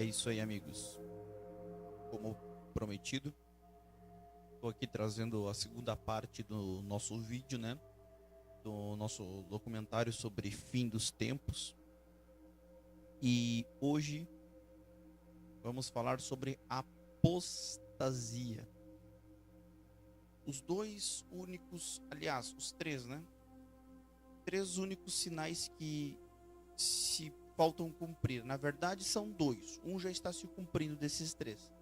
isso aí, amigos. Como prometido, estou aqui trazendo a segunda parte do nosso vídeo, né? Do nosso documentário sobre fim dos tempos. E hoje vamos falar sobre apostasia. Os dois únicos, aliás, os três, né? Três únicos sinais que se faltam cumprir. Na verdade, são dois. Um já está se cumprindo desses três.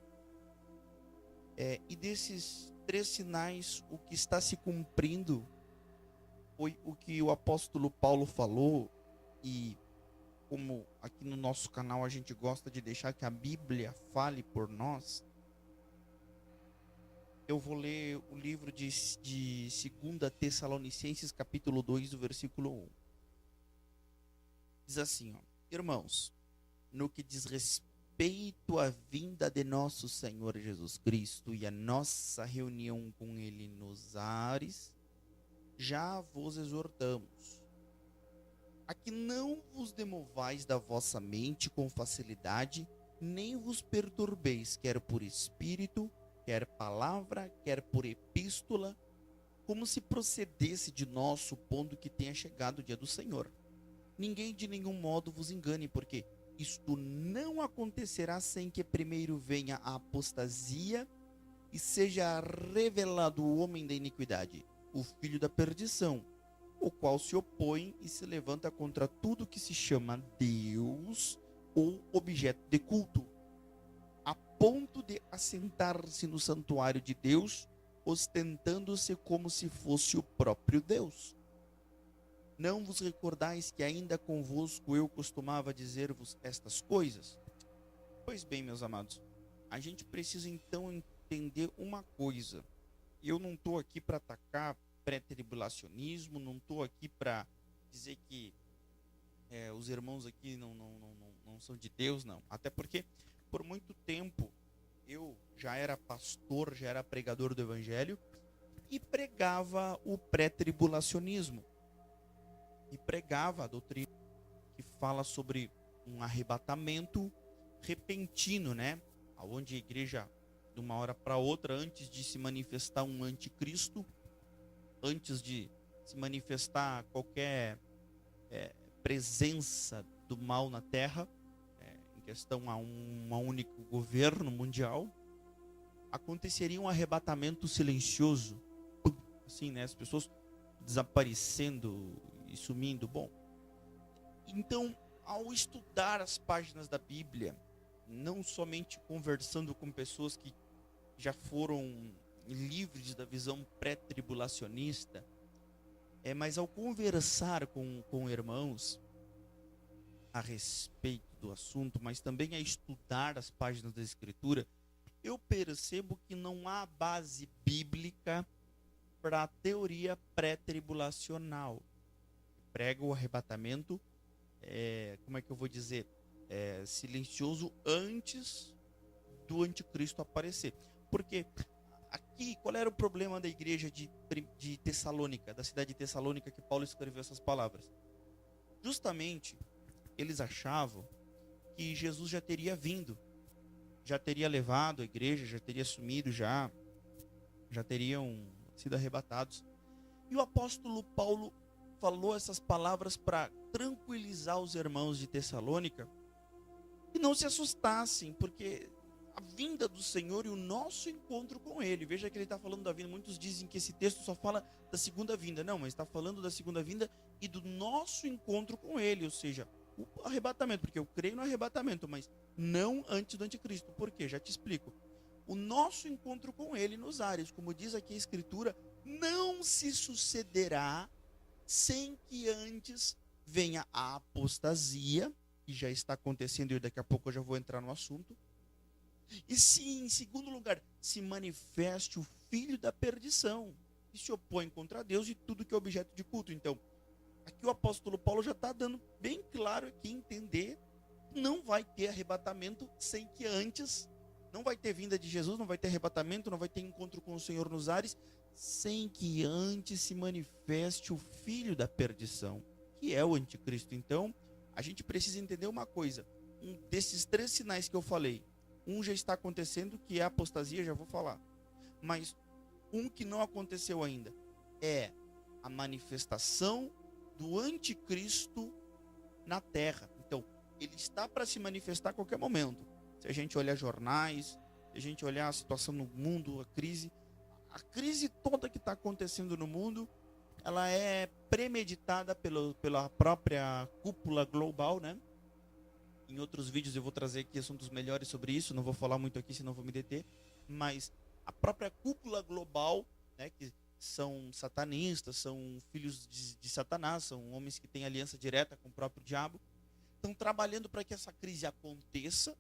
E desses três sinais, o que está se cumprindo foi o que o apóstolo Paulo falou. E como aqui no nosso canal a gente gosta de deixar que a Bíblia fale por nós, eu vou ler o livro de 2 Tessalonicenses, capítulo 2, do versículo 1. Diz assim, ó: Irmãos, no que diz respeito à vinda de nosso Senhor Jesus Cristo e a nossa reunião com Ele nos ares, já vos exortamos, a que não vos demovais da vossa mente com facilidade, nem vos perturbeis, quer por espírito, quer palavra, quer por epístola, como se procedesse de nós, supondo que tenha chegado o dia do Senhor. Ninguém de nenhum modo vos engane, porque isto não acontecerá sem que primeiro venha a apostasia e seja revelado o homem da iniquidade, o filho da perdição, o qual se opõe e se levanta contra tudo que se chama Deus ou objeto de culto, a ponto de assentar-se no santuário de Deus, ostentando-se como se fosse o próprio Deus. Não vos recordais que ainda convosco eu costumava dizer-vos estas coisas? Pois bem, meus amados, a gente precisa então entender uma coisa. Eu não estou aqui para atacar pré-tribulacionismo, não estou aqui para dizer que os irmãos aqui não são de Deus, não. Até porque, por muito tempo, eu já era pastor, já era pregador do evangelho e pregava o pré-tribulacionismo. E pregava a doutrina que fala sobre um arrebatamento repentino, né? Onde a igreja, de uma hora para outra, antes de se manifestar um anticristo, antes de se manifestar qualquer presença do mal na terra, em questão a um único governo mundial, aconteceria um arrebatamento silencioso, assim, né? As pessoas desaparecendo e sumindo. Bom, então, ao estudar as páginas da Bíblia, não somente conversando com pessoas que já foram livres da visão pré-tribulacionista, mas ao conversar com irmãos a respeito do assunto, mas também a estudar as páginas da Escritura, eu percebo que não há base bíblica para a teoria pré-tribulacional. Prega o arrebatamento, como é que eu vou dizer, silencioso antes do anticristo aparecer. Porque aqui, qual era o problema da igreja de Tessalônica, da cidade de Tessalônica, que Paulo escreveu essas palavras? Justamente, eles achavam que Jesus já teria vindo, já teria levado a igreja, já teria sumido, já teriam sido arrebatados. E o apóstolo Paulo falou essas palavras para tranquilizar os irmãos de Tessalônica e não se assustassem, porque a vinda do Senhor e o nosso encontro com Ele. Veja que ele está falando da vinda. Muitos dizem que esse texto só fala da segunda vinda. Não, mas está falando da segunda vinda e do nosso encontro com Ele, ou seja, o arrebatamento, porque eu creio no arrebatamento, mas não antes do anticristo. Por quê? Já te explico. O nosso encontro com Ele nos ares, como diz aqui a Escritura, não se sucederá sem que antes venha a apostasia, que já está acontecendo e daqui a pouco eu já vou entrar no assunto. E se, em segundo lugar, se manifeste o filho da perdição, que se opõe contra Deus e tudo que é objeto de culto. Então, aqui o apóstolo Paulo já está dando bem claro aqui, entender, não vai ter arrebatamento sem que antes, não vai ter vinda de Jesus, não vai ter arrebatamento, não vai ter encontro com o Senhor nos ares, sem que antes se manifeste o filho da perdição, que é o anticristo. Então, a gente precisa entender uma coisa: desses 3 sinais que eu falei, um já está acontecendo, que é a apostasia, já vou falar. Mas um que não aconteceu ainda é a manifestação do anticristo na terra. Então, ele está para se manifestar a qualquer momento. Se a gente olhar jornais, se a gente olhar a situação no mundo, a crise toda que está acontecendo no mundo, ela é premeditada pela própria cúpula global, né? Em outros vídeos eu vou trazer aqui assuntos melhores sobre isso, não vou falar muito aqui, senão vou me deter. Mas a própria cúpula global, né, que são satanistas, são filhos de Satanás, são homens que têm aliança direta com o próprio diabo, estão trabalhando para que essa crise aconteça,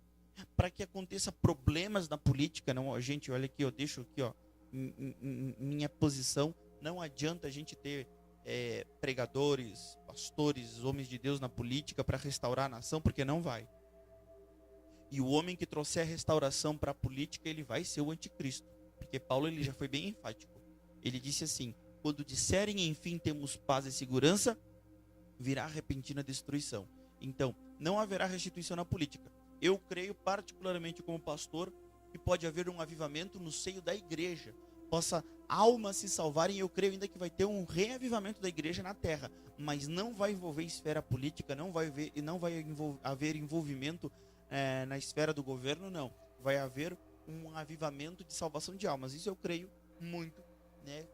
para que aconteça problemas na política. Não, gente, olha aqui, eu deixo aqui, ó, minha posição. Não adianta a gente ter pregadores, pastores, homens de Deus na política para restaurar a nação, porque não vai. E o homem que trouxer a restauração para a política, ele vai ser o anticristo. Porque Paulo, ele já foi bem enfático. Ele disse assim: quando disserem enfim temos paz e segurança, virá repentina destruição. Então, não haverá restituição na política. Eu creio particularmente como pastor que pode haver um avivamento no seio da igreja. Possa almas se salvarem, eu creio ainda que vai ter um reavivamento da igreja na terra, mas não vai envolver esfera política, não vai haver envolvimento na esfera do governo, não. Vai haver um avivamento de salvação de almas. Isso eu creio muito, né?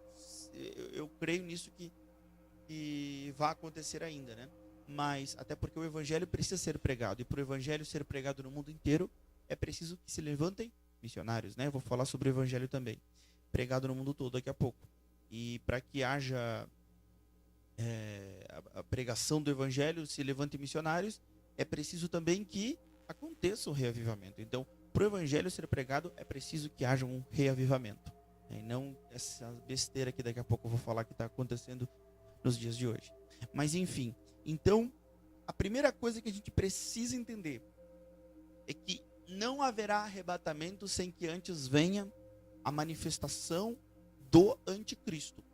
Eu creio nisso que vai acontecer ainda, né? Mas até porque o evangelho precisa ser pregado, e para o evangelho ser pregado no mundo inteiro é preciso que se levantem missionários, né? Eu vou falar sobre o evangelho também, pregado no mundo todo daqui a pouco. E para que haja a pregação do evangelho, se levantem missionários, é preciso também que aconteça um reavivamento. Então, para o evangelho ser pregado, é preciso que haja um reavivamento, e não essa besteira que daqui a pouco eu vou falar que está acontecendo nos dias de hoje. Mas enfim, então a primeira coisa que a gente precisa entender é que não haverá arrebatamento sem que antes venha a manifestação do anticristo.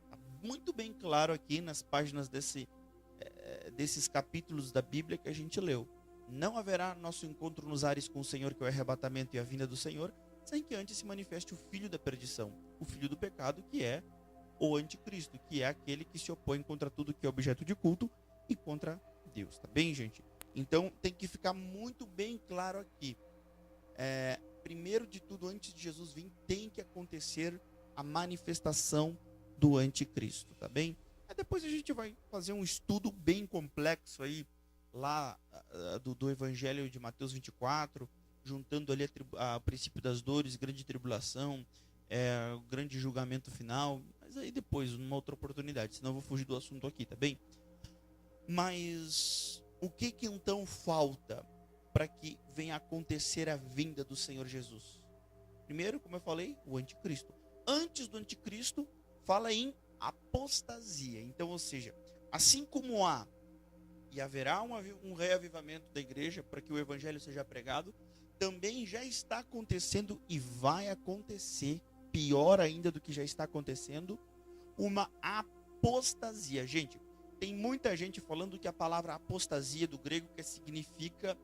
Está muito bem claro aqui nas páginas desses capítulos da Bíblia que a gente leu. Não haverá nosso encontro nos ares com o Senhor, que é o arrebatamento e a vinda do Senhor, sem que antes se manifeste o filho da perdição, o filho do pecado, que é o anticristo, que é aquele que se opõe contra tudo que é objeto de culto e contra Deus. Tá bem, gente? Então tem que ficar muito bem claro aqui. Primeiro de tudo, antes de Jesus vir, tem que acontecer a manifestação do anticristo, tá bem? Aí depois a gente vai fazer um estudo bem complexo aí, lá do Evangelho de Mateus 24, juntando ali o princípio das dores, grande tribulação, o grande julgamento final, mas aí depois, numa outra oportunidade, senão eu vou fugir do assunto aqui, tá bem? Mas o que então falta para que venha acontecer a vinda do Senhor Jesus? Primeiro, como eu falei, o anticristo. Antes do anticristo, fala em apostasia. Então, ou seja, assim como há e haverá um reavivamento da igreja para que o evangelho seja pregado, também já está acontecendo e vai acontecer, pior ainda do que já está acontecendo, uma apostasia. Gente, tem muita gente falando que a palavra apostasia do grego que significa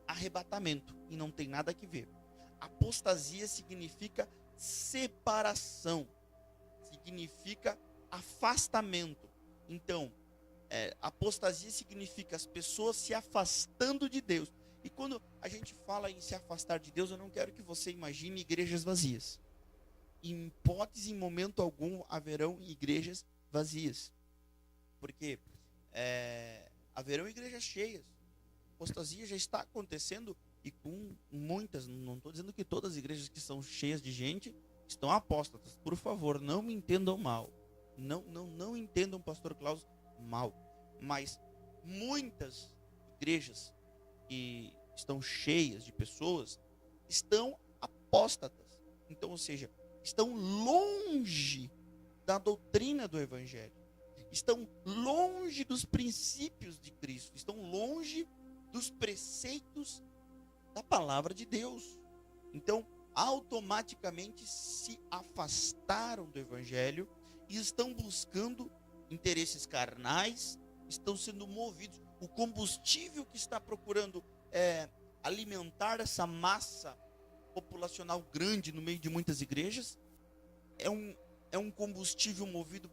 arrebatamento, e não tem nada a ver. Apostasia significa separação, significa afastamento. Então, apostasia significa as pessoas se afastando de Deus. E quando a gente fala em se afastar de Deus, eu não quero que você imagine igrejas vazias. Em hipótese, em momento algum, haverão igrejas vazias. Porque haverão igrejas cheias. Apostasia já está acontecendo, e com muitas, não estou dizendo que todas as igrejas que são cheias de gente estão apóstatas. Por favor, não me entendam mal. Não entendam o pastor Klaus mal. Mas muitas igrejas que estão cheias de pessoas estão apóstatas. Então, ou seja, estão longe da doutrina do evangelho. Estão longe dos princípios de Cristo. Estão longe dos preceitos da palavra de Deus. Então, automaticamente se afastaram do evangelho e estão buscando interesses carnais, estão sendo movidos. O combustível que está procurando alimentar essa massa populacional grande no meio de muitas igrejas. É um combustível movido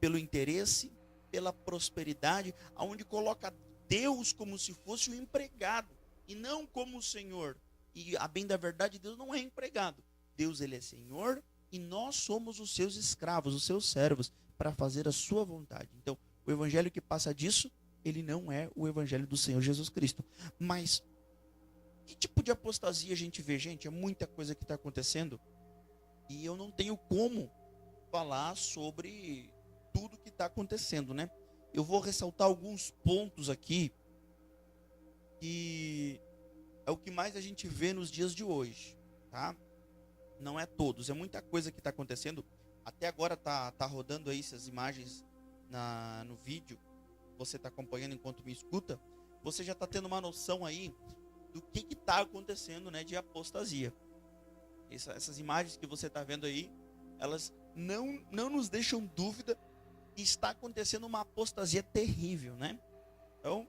pelo interesse, pela prosperidade, aonde coloca Deus como se fosse o empregado e não como o Senhor. E a bem da verdade, Deus não é empregado. Deus, ele é Senhor e nós somos os seus escravos, os seus servos, para fazer a sua vontade. Então, o evangelho que passa disso, ele não é o evangelho do Senhor Jesus Cristo. Mas que tipo de apostasia a gente vê, gente? É muita coisa que está acontecendo e eu não tenho como falar sobre tudo que está acontecendo, né? Eu vou ressaltar alguns pontos aqui que é o que mais a gente vê nos dias de hoje, tá? Não é todos, é muita coisa que está acontecendo. Até agora tá rodando aí essas imagens no vídeo. Você está acompanhando enquanto me escuta. Você já está tendo uma noção aí do que está acontecendo, né, de apostasia. Essas imagens que você está vendo aí, elas não nos deixam dúvida que está acontecendo uma apostasia terrível, né? Então,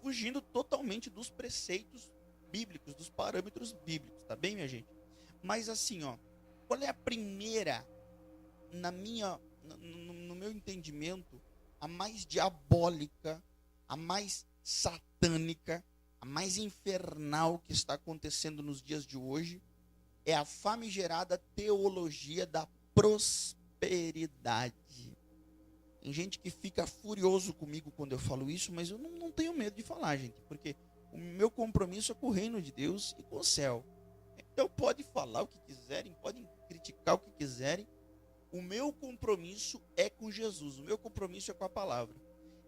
fugindo totalmente dos preceitos bíblicos, dos parâmetros bíblicos, tá bem, minha gente? Mas assim, ó, qual é a primeira, no meu entendimento, a mais diabólica, a mais satânica, a mais infernal que está acontecendo nos dias de hoje? É a famigerada teologia da prosperidade. Tem gente que fica furioso comigo quando eu falo isso, mas eu não tenho medo de falar, gente, porque o meu compromisso é com o reino de Deus e com o céu. Então pode falar o que quiserem, podem criticar o que quiserem. O meu compromisso é com Jesus, o meu compromisso é com a palavra.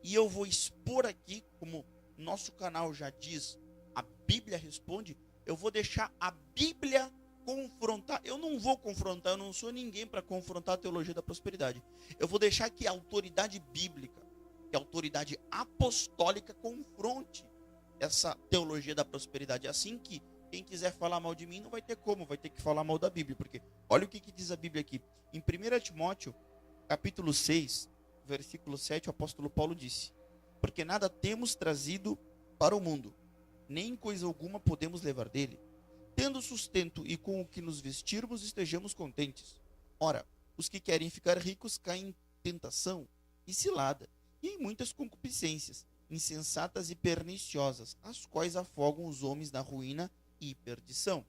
E eu vou expor aqui, como nosso canal já diz, a Bíblia responde, eu vou deixar a Bíblia confrontar. Eu não vou confrontar, eu não sou ninguém para confrontar a teologia da prosperidade. Eu vou deixar que a autoridade bíblica, que a autoridade apostólica confronte essa teologia da prosperidade. Assim que quem quiser falar mal de mim não vai ter como, vai ter que falar mal da Bíblia. Porque olha o que diz a Bíblia aqui. Em 1 Timóteo, capítulo 6, versículo 7, o apóstolo Paulo disse: porque nada temos trazido para o mundo, nem coisa alguma podemos levar dele. Tendo sustento e com o que nos vestirmos, estejamos contentes. Ora, os que querem ficar ricos caem em tentação e cilada, e em muitas concupiscências, insensatas e perniciosas, as quais afogam os homens na ruína e perdição.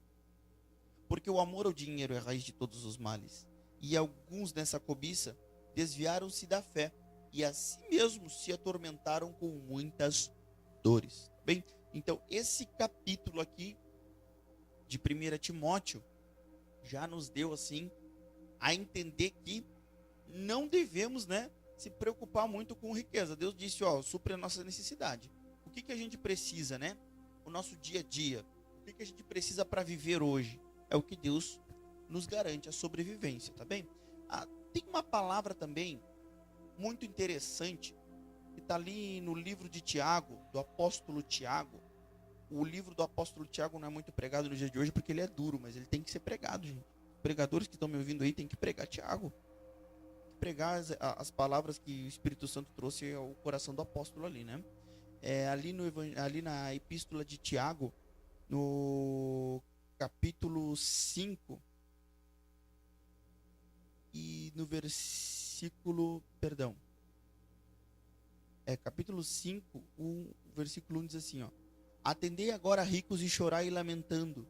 Porque o amor ao dinheiro é a raiz de todos os males, e alguns nessa cobiça desviaram-se da fé, e a si mesmos se atormentaram com muitas dores. Bem, então esse capítulo aqui de 1 Timóteo já nos deu assim a entender que não devemos, né, se preocupar muito com riqueza. Deus disse, ó, supre a nossa necessidade. O que a gente precisa, né? O nosso dia a dia. O que a gente precisa para viver hoje? É o que Deus nos garante, a sobrevivência, tá bem? Tem uma palavra também muito interessante que está ali no livro de Tiago, do apóstolo Tiago. O livro do apóstolo Tiago não é muito pregado no dia de hoje porque ele é duro, mas ele tem que ser pregado, gente. Os pregadores que estão me ouvindo aí têm que pregar Tiago. Pregar as palavras que o Espírito Santo trouxe ao coração do apóstolo ali, né? Ali na epístola de Tiago, no capítulo 5 e no versículo, capítulo 5, o versículo 1 diz assim, ó: atendei agora, ricos, e chorai lamentando,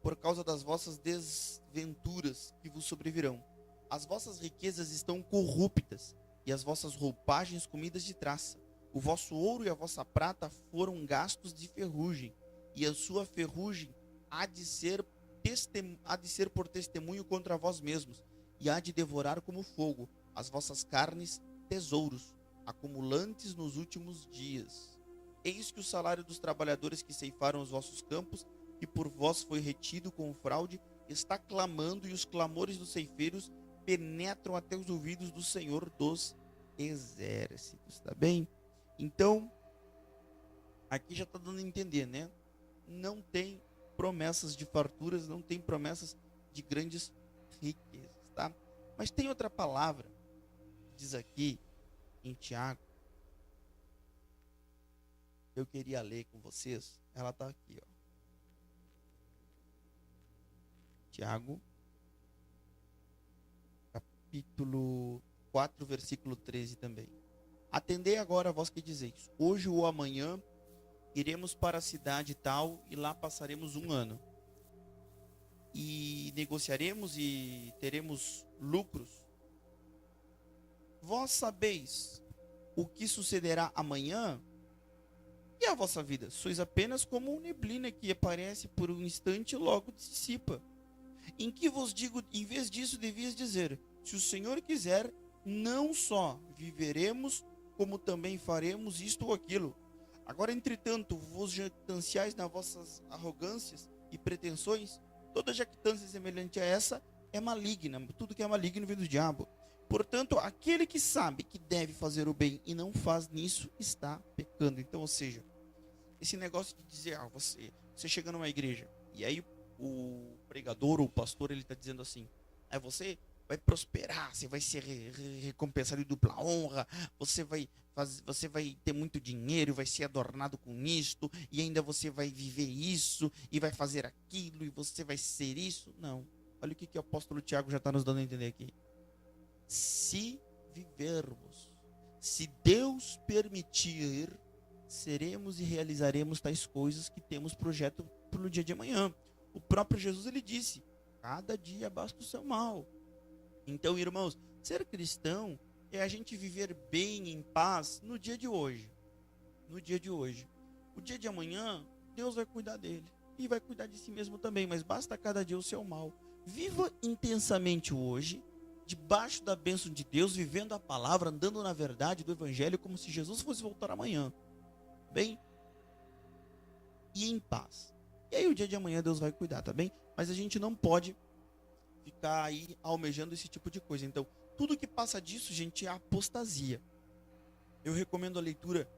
por causa das vossas desventuras que vos sobrevirão. As vossas riquezas estão corruptas, e as vossas roupagens comidas de traça. O vosso ouro e a vossa prata foram gastos de ferrugem, e a sua ferrugem há de ser por testemunho contra vós mesmos, e há de devorar como fogo as vossas carnes, tesouros, acumulantes nos últimos dias. Eis que o salário dos trabalhadores que ceifaram os vossos campos, que por vós foi retido com fraude, está clamando, e os clamores dos ceifeiros penetram até os ouvidos do Senhor dos exércitos, tá bem? Então, aqui já está dando a entender, né? Não tem promessas de farturas, não tem promessas de grandes riquezas, tá? Mas tem outra palavra, diz aqui em Tiago, eu queria ler com vocês, ela está aqui, ó. Tiago, capítulo 4, versículo 13 também. Atendei agora a vós que dizeis, hoje ou amanhã iremos para a cidade tal e lá passaremos um ano. E negociaremos e teremos lucros. Vós sabeis o que sucederá amanhã? E a vossa vida? Sois apenas como neblina que aparece por um instante e logo dissipa. Em que vos digo, em vez disso, devias dizer, se o Senhor quiser, não só viveremos, como também faremos isto ou aquilo. Agora, entretanto, vos jactanciais nas vossas arrogâncias e pretensões. Toda jactância semelhante a essa é maligna. Tudo que é maligno vem do diabo. Portanto, aquele que sabe que deve fazer o bem e não faz nisso, está pecando. Então, ou seja, esse negócio de dizer, você chega numa igreja, e aí o pregador ou o pastor, ele está dizendo assim, você vai prosperar, você vai ser recompensado em dupla honra, você vai ter muito dinheiro, vai ser adornado com isto, e ainda você vai viver isso, e vai fazer aquilo, e você vai ser isso. Não. Olha o que o apóstolo Tiago já está nos dando a entender aqui. Se vivermos, se Deus permitir, seremos e realizaremos tais coisas que temos projeto para o dia de amanhã. O próprio Jesus, ele disse, cada dia basta o seu mal. Então, irmãos, ser cristão é a gente viver bem, em paz, no dia de hoje. No dia de hoje. O dia de amanhã, Deus vai cuidar dele. E vai cuidar de si mesmo também, mas basta cada dia o seu mal. Viva intensamente hoje, debaixo da bênção de Deus, vivendo a palavra, andando na verdade do evangelho, como se Jesus fosse voltar amanhã. Bem? E em paz. E aí o dia de amanhã Deus vai cuidar, tá bem? Mas a gente não pode ficar aí almejando esse tipo de coisa. Então, tudo que passa disso, gente, é apostasia. Eu recomendo a leitura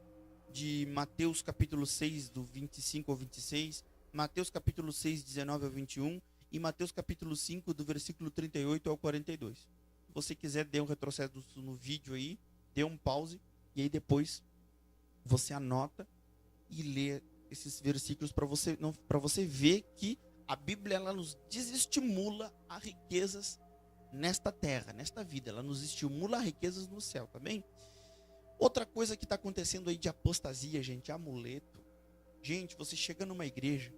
de Mateus capítulo 6, do 25 ao 26, Mateus capítulo 6, 19 ao 21 e Mateus capítulo 5, do versículo 38 ao 42. Se você quiser, dê um retrocesso no vídeo aí, dê um pause e aí depois você anota e lê esses versículos para você ver que a Bíblia, ela nos desestimula a riquezas nesta terra, nesta vida. Ela nos estimula a riquezas no céu, tá bem? Outra coisa que está acontecendo aí de apostasia, gente, amuleto. Gente, você chega numa igreja,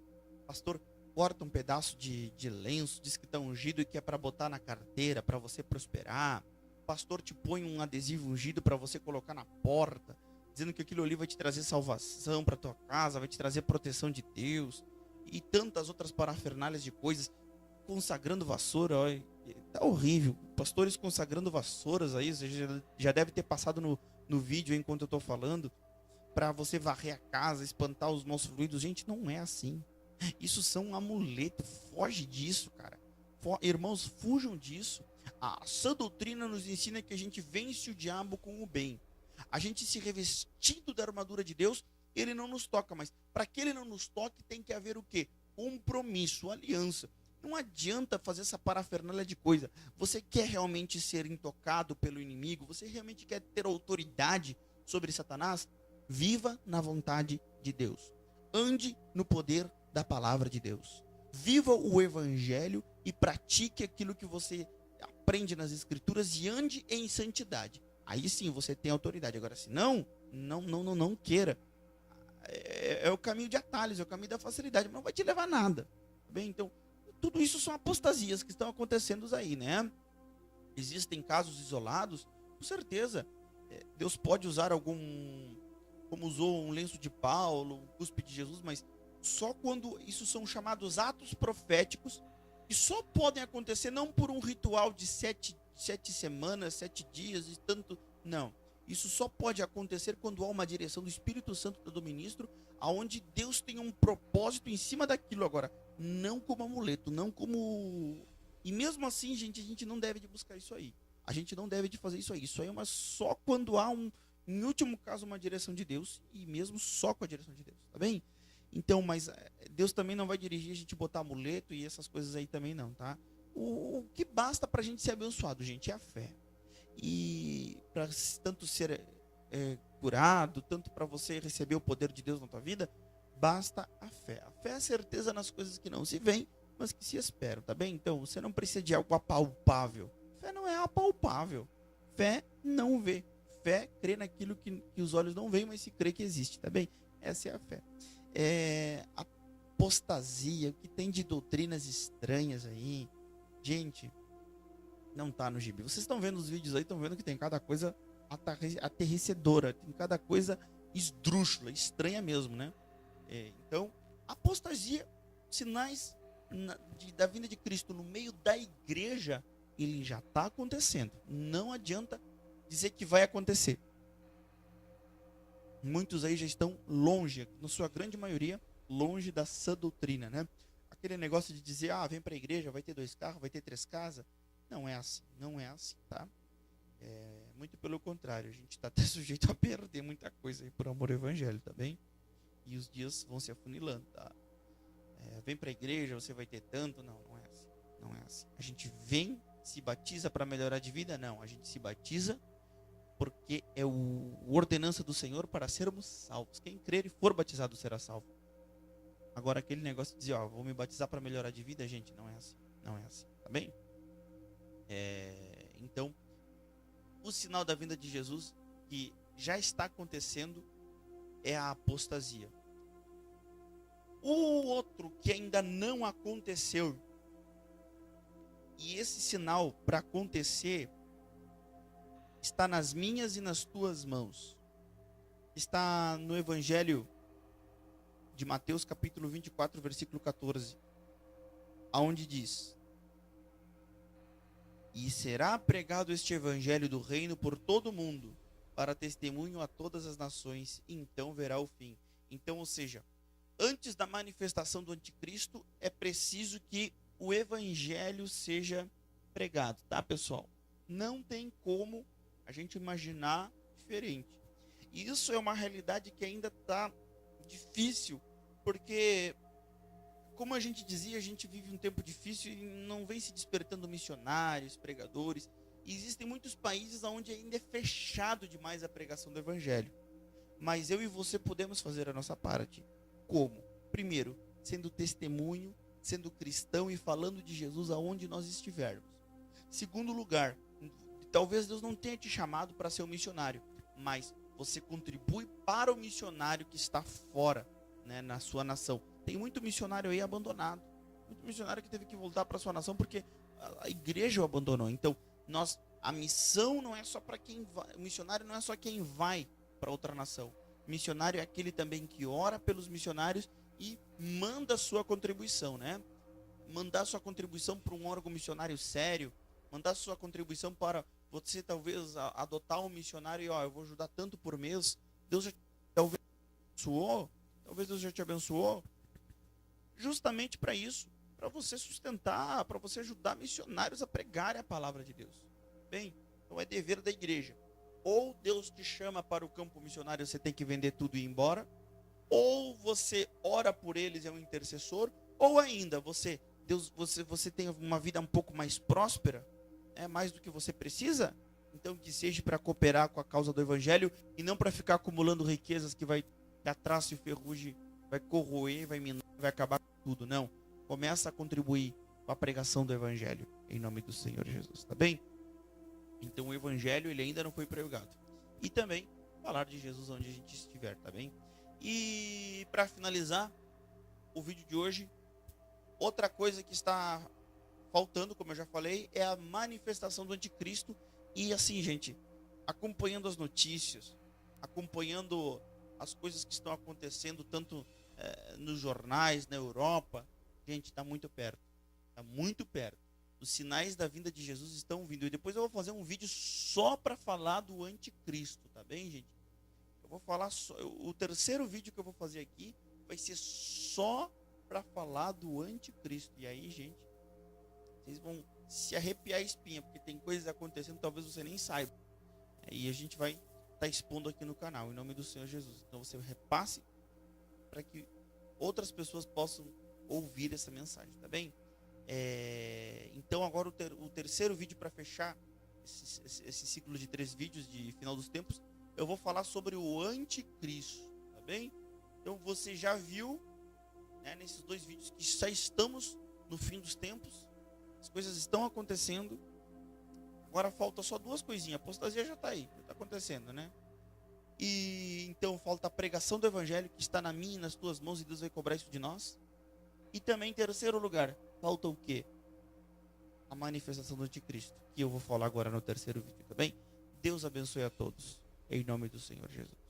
pastor corta um pedaço de lenço, diz que está ungido e que é para botar na carteira, para você prosperar. Pastor te põe um adesivo ungido para você colocar na porta, dizendo que aquilo ali vai te trazer salvação para tua casa, vai te trazer proteção de Deus. E tantas outras parafernálias de coisas, consagrando vassoura, olha, tá horrível. Pastores consagrando vassouras aí, você já deve ter passado no vídeo enquanto eu tô falando, para você varrer a casa, espantar os maus fluidos. Gente, não é assim. Isso são amuletos, foge disso, cara. Irmãos, fujam disso. A sã doutrina nos ensina que a gente vence o diabo com o bem. A gente se revestindo da armadura de Deus, ele não nos toca, mas para que ele não nos toque, tem que haver o quê? Compromisso, aliança. Não adianta fazer essa parafernália de coisa. Você quer realmente ser intocado pelo inimigo? Você realmente quer ter autoridade sobre Satanás? Viva na vontade de Deus. Ande no poder da palavra de Deus. Viva o evangelho e pratique aquilo que você aprende nas escrituras e ande em santidade. Aí sim você tem autoridade. Agora, se não queira. É o caminho de atalhos, é o caminho da facilidade, mas não vai te levar a nada. Tá bem? Então, tudo isso são apostasias que estão acontecendo aí, né? Existem casos isolados, com certeza. Deus pode usar como usou um lenço de Paulo, um cuspe de Jesus, mas só quando isso são chamados atos proféticos, que só podem acontecer não por um ritual de sete semanas, 7 dias e tanto, não. Isso só pode acontecer quando há uma direção do Espírito Santo do ministro, aonde Deus tem um propósito em cima daquilo. Agora, não como amuleto, não como... E mesmo assim, gente, a gente não deve de buscar isso aí. A gente não deve de fazer isso aí. Isso aí é só quando há em último caso, uma direção de Deus, e mesmo só com a direção de Deus, tá bem? Então, mas Deus também não vai dirigir a gente botar amuleto e essas coisas aí também não, tá? O que basta pra gente ser abençoado, gente, é a fé. E para tanto ser curado, tanto para você receber o poder de Deus na tua vida, basta a fé. A fé é a certeza nas coisas que não se veem mas que se esperam, tá bem? Então, você não precisa de algo apalpável. Fé não é apalpável. Fé não vê. Fé crê naquilo que os olhos não veem, mas se crê que existe, tá bem? Essa é a fé. Apostasia, o que tem de doutrinas estranhas aí. Gente, não tá no gibi. Vocês estão vendo os vídeos aí, estão vendo que tem cada coisa aterricedora, tem cada coisa esdrúxula, estranha mesmo, né? Então, apostasia, sinais da vinda de Cristo no meio da igreja, ele já está acontecendo. Não adianta dizer que vai acontecer. Muitos aí já estão longe, na sua grande maioria, longe da sã doutrina, né? Aquele negócio de dizer, vem para a igreja, vai ter 2 carros, vai ter 3 casas. Não é assim, não é assim, tá? Muito pelo contrário, a gente está até sujeito a perder muita coisa aí por amor ao evangelho, tá bem? E os dias vão se afunilando, tá? Vem para a igreja, você vai ter tanto. Não, não é assim, não é assim. A gente vem, se batiza para melhorar de vida? Não, a gente se batiza porque é o ordenança do Senhor para sermos salvos. Quem crer e for batizado será salvo. Agora aquele negócio de dizer, vou me batizar para melhorar de vida, gente, não é assim, não é assim, tá bem? Então, o sinal da vinda de Jesus que já está acontecendo é a apostasia. O outro que ainda não aconteceu, e esse sinal para acontecer está nas minhas e nas tuas mãos. Está no Evangelho de Mateus, capítulo 24, versículo 14, aonde diz: e será pregado este evangelho do reino por todo o mundo, para testemunho a todas as nações, e então verá o fim. Então, ou seja, antes da manifestação do anticristo, é preciso que o evangelho seja pregado, tá, pessoal? Não tem como a gente imaginar diferente. E isso é uma realidade que ainda está difícil, porque, como a gente dizia, a gente vive um tempo difícil e não vem se despertando missionários, pregadores. E existem muitos países onde ainda é fechado demais a pregação do evangelho. Mas eu e você podemos fazer a nossa parte. Como? Primeiro, sendo testemunho, sendo cristão e falando de Jesus aonde nós estivermos. Segundo lugar, talvez Deus não tenha te chamado para ser um missionário, mas você contribui para o missionário que está fora, né, na sua nação. Tem muito missionário aí abandonado, muito missionário que teve que voltar para sua nação porque a igreja o abandonou. Então, a missão não é só para quem vai, o missionário não é só quem vai para outra nação. O missionário é aquele também que ora pelos missionários e manda a sua contribuição, né? Mandar sua contribuição para um órgão missionário sério, mandar sua contribuição para você talvez adotar um missionário e eu vou ajudar tanto por mês. Deus já talvez Deus já te abençoou justamente para isso, para você sustentar, para você ajudar missionários a pregarem a palavra de Deus. Bem, então é dever da igreja. Ou Deus te chama para o campo missionário, você tem que vender tudo e ir embora, ou você ora por eles, é um intercessor, ou ainda você tem uma vida um pouco mais próspera, mais do que você precisa, então que seja para cooperar com a causa do evangelho e não para ficar acumulando riquezas que vai dar traço e ferrugem, vai corroer, vai minar, vai acabar com tudo. Não, começa a contribuir com a pregação do evangelho em nome do Senhor Jesus, tá bem? Então o evangelho ele ainda não foi pregado. E também falar de Jesus onde a gente estiver, tá bem? E para finalizar o vídeo de hoje, outra coisa que está faltando, como eu já falei, é a manifestação do anticristo. E assim, gente, acompanhando as notícias, acompanhando as coisas que estão acontecendo tanto nos jornais, na Europa, gente, está muito perto. Está muito perto. Os sinais da vinda de Jesus estão vindo. E depois eu vou fazer um vídeo só para falar do anticristo, tá bem, gente? Eu vou falar só. O terceiro vídeo que eu vou fazer aqui vai ser só para falar do anticristo. E aí, gente, vocês vão se arrepiar a espinha, porque tem coisas acontecendo, talvez você nem saiba. E a gente vai estar expondo aqui no canal, em nome do Senhor Jesus. Então você repasse para que outras pessoas possam ouvir essa mensagem, tá bem? Então agora o terceiro vídeo para fechar esse ciclo de 3 vídeos de final dos tempos, eu vou falar sobre o anticristo, tá bem? Então você já viu, né, nesses 2 vídeos que já estamos no fim dos tempos, as coisas estão acontecendo. Agora falta só duas coisinhas. A apostasia já está aí, já está acontecendo, né? E então falta a pregação do evangelho, que está na minha e nas tuas mãos, e Deus vai cobrar isso de nós. E também, em terceiro lugar, falta o quê? A manifestação do anticristo, que eu vou falar agora no terceiro vídeo, tá bem? Deus abençoe a todos, em nome do Senhor Jesus.